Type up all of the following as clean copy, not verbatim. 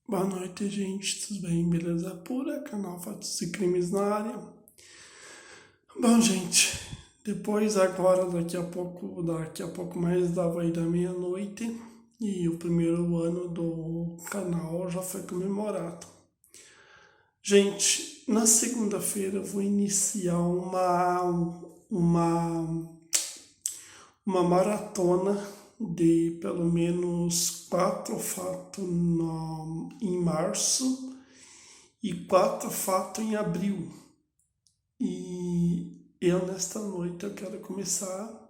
Boa noite, gente. Tudo bem? Beleza pura? Canal Fatos e Crimes na área. Bom, gente, depois agora, daqui a pouco mais vai da meia-noite e o primeiro ano do canal já foi comemorado. Gente, na segunda-feira eu vou iniciar uma, uma maratona de pelo menos 4 fatos em março e 4 fatos em abril. E eu nesta noite eu quero começar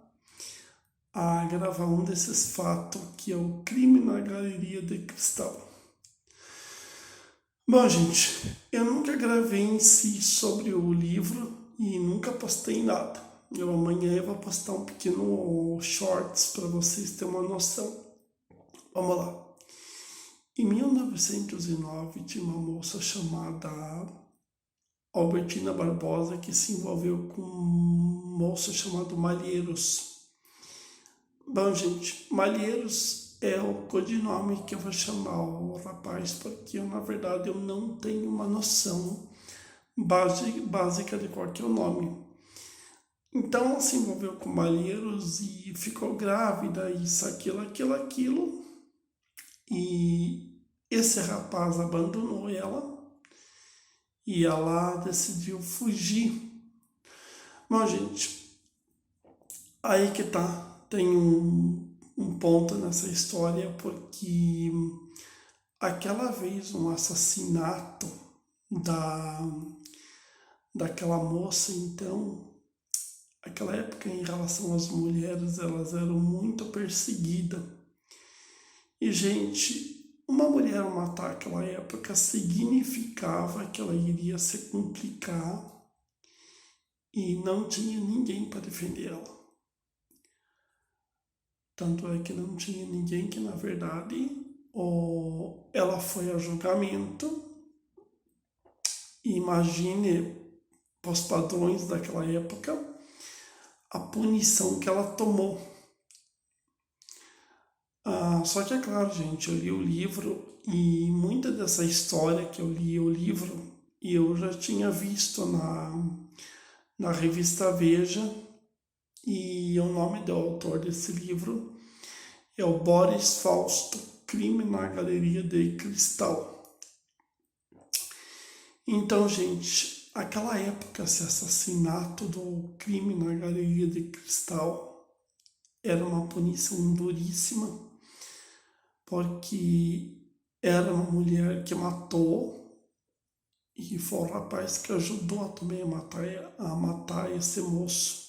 a gravar um desses fatos, que é o crime na Galeria de Cristal. Bom, gente, eu nunca gravei em si sobre o livro e nunca postei nada. Amanhã eu vou postar um pequeno shorts para vocês terem uma noção. Vamos lá. Em 1909 tinha uma moça chamada Albertina Barbosa, que se envolveu com um moço chamado Malheiros. Bom, gente, Malheiros é o codinome que eu vou chamar o rapaz, porque na verdade eu não tenho uma noção básica de qual que é o nome. Então ela se envolveu com Malheiros e ficou grávida, isso, aquilo. E esse rapaz abandonou ela e ela decidiu fugir. Bom, gente, aí que tá. Tem um ponto nessa história, porque aquela vez um assassinato da, daquela moça, então, aquela época em relação às mulheres, elas eram muito perseguidas. E, gente, uma mulher matar aquela época significava que ela iria se complicar e não tinha ninguém para defender ela. Tanto é que não tinha ninguém que, na verdade, ela foi a julgamento. Imagine, os padrões daquela época, a punição que ela tomou. Só que é claro, gente, eu li o livro e muita dessa história que eu li o livro eu já tinha visto na revista Veja, e o nome do autor desse livro é o Boris Fausto, Crime na Galeria de Cristal. Então, gente, aquela época, esse assassinato do crime na Galeria de Cristal era uma punição duríssima, porque era uma mulher que matou e foi o rapaz que ajudou também a matar esse moço.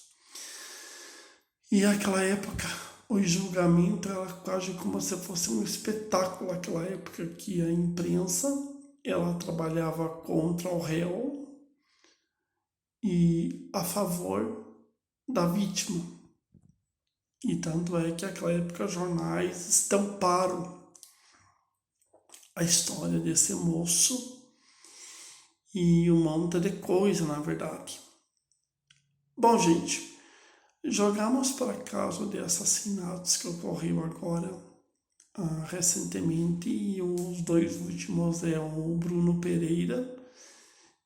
E naquela época, o julgamento era quase como se fosse um espetáculo. Naquela época que a imprensa ela trabalhava contra o réu e a favor da vítima. E tanto é que naquela época jornais estamparam a história desse moço e um monte de coisa, na verdade. Bom, gente, jogamos para caso de assassinatos que ocorreu agora recentemente, e os dois últimos é o Bruno Pereira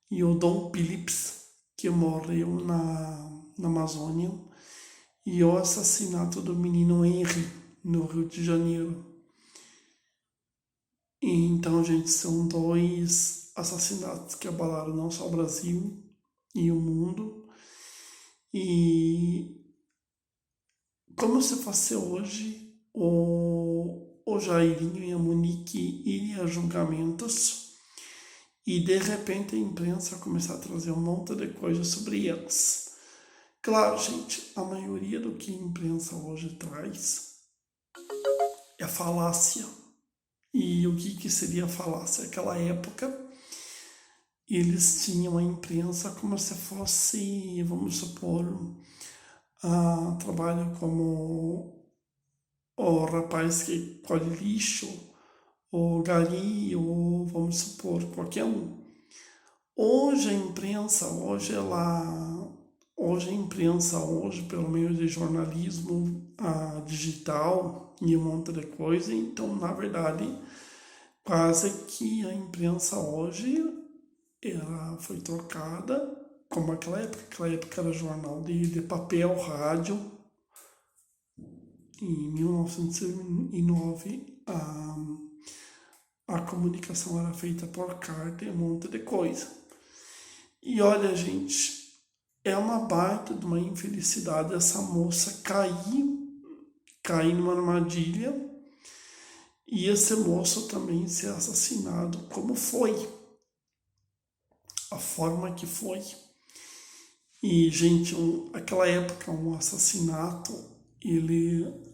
e o Dom Phillips, que morreu na Amazônia, e o assassinato do menino Henry, no Rio de Janeiro. E então, gente, são dois assassinatos que abalaram não só o Brasil e o mundo. E como se fosse hoje, o Jairinho e a Monique irem a julgamentos e de repente a imprensa começar a trazer um monte de coisa sobre eles. Claro, gente, a maioria do que a imprensa hoje traz é falácia. E o que seria falácia? Naquela época, eles tinham a imprensa como se fosse, vamos supor, trabalho como o rapaz que colhe lixo, o gari, ou vamos supor, qualquer um. Hoje a imprensa, hoje pelo meio de jornalismo digital e um monte de coisa, então na verdade quase que a imprensa hoje ela foi trocada, como aquela época era jornal de papel, rádio. Em 1909, a comunicação era feita por carta e um monte de coisa. E olha, gente, é uma baita de uma infelicidade essa moça cair numa armadilha e esse moço também ser assassinado como foi, a forma que foi. E, gente, aquela época, um assassinato, ele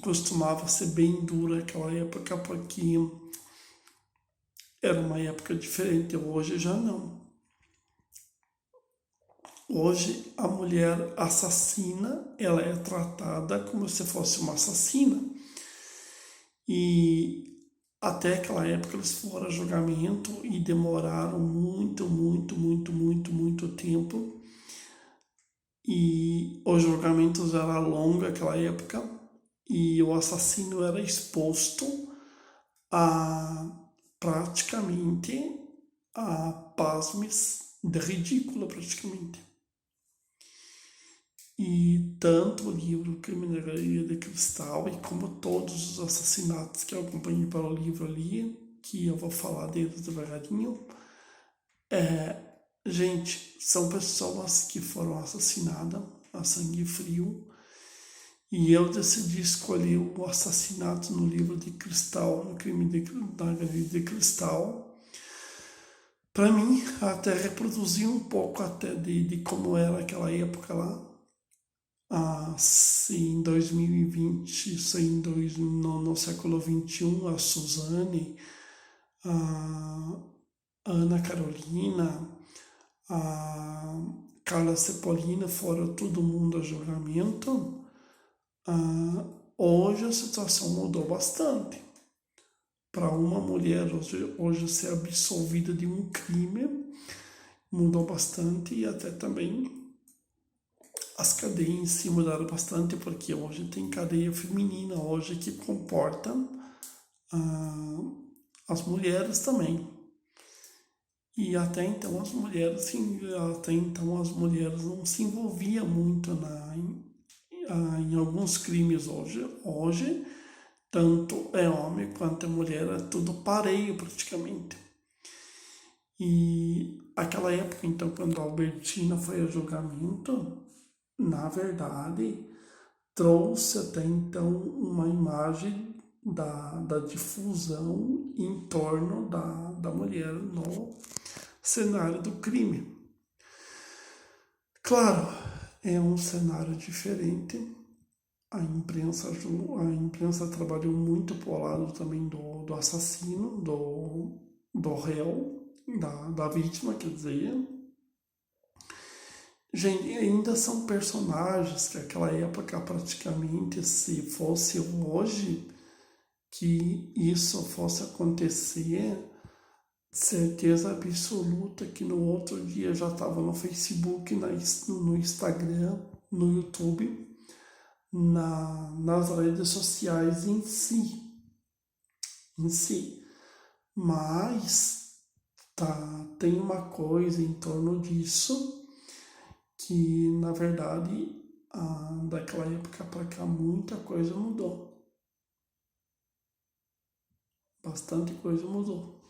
costumava ser bem duro aquela época, porque era uma época diferente, hoje já não. Hoje a mulher assassina, ela é tratada como se fosse uma assassina. E até aquela época eles foram a julgamento e demoraram muito tempo. E os julgamentos eram longos naquela época e o assassino era exposto a praticamente a pasmes de ridículo praticamente. E tanto o livro Criminalidade de Cristal e como todos os assassinatos que eu acompanhei para o livro ali, que eu vou falar deles devagarinho, gente, são pessoas que foram assassinadas a sangue frio. E eu decidi escolher o assassinato no livro de Cristal, no crime da Galeria de Cristal, para mim até reproduzir um pouco até de como era aquela época lá. Se em 2020, se no século XXI, a Suzane, a Ana Carolina, a Carla Sepolina foram todo mundo a julgamento, hoje a situação mudou bastante. Para uma mulher hoje ser absolvida de um crime mudou bastante e até também as cadeias em si mudaram bastante, porque hoje tem cadeia feminina hoje que comporta as mulheres também. E até então as mulheres, sim, até então as mulheres não se envolviam muito em alguns crimes hoje. Hoje, tanto é homem quanto é mulher, é tudo pareio praticamente. E aquela época, então, quando a Albertina foi a julgamento, na verdade, trouxe até então uma imagem da difusão em torno da mulher no cenário do crime. Claro, é um cenário diferente. A imprensa trabalhou muito pro lado também do assassino, do réu, da vítima, quer dizer. Gente, ainda são personagens que naquela época praticamente, se fosse hoje que isso fosse acontecer, certeza absoluta que no outro dia já estava no Facebook, no Instagram, no YouTube, nas redes sociais em si. Mas tem uma coisa em torno disso que, na verdade, daquela época para cá muita coisa mudou. Bastante coisa mudou.